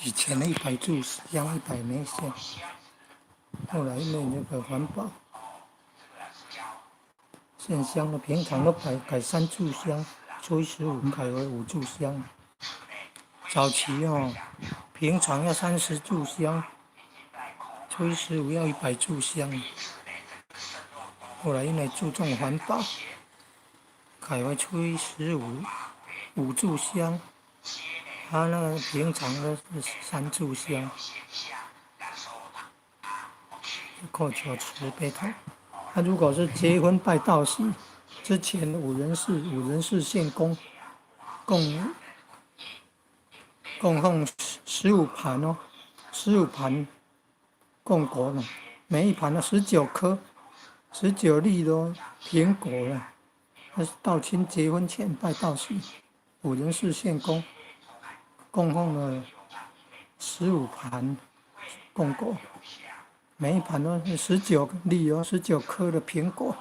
以前的100炷香100枚香，后来因为那个环保，线香的平常都改3炷香，初一15改为5炷香。早期平常要30炷香，初一15要100炷香。后来因为注重环保，改为初一15 5炷香，他那个平常的是3炷香。叩求慈悲头。他如果是结婚拜道喜，之前5人世献供，供奉15盘15盘供果呢，每一盘19颗，19粒的苹果了。那是道亲结婚前拜道喜，5人世献供，供奉了15盘供果，每一盘都是19粒19颗的苹果。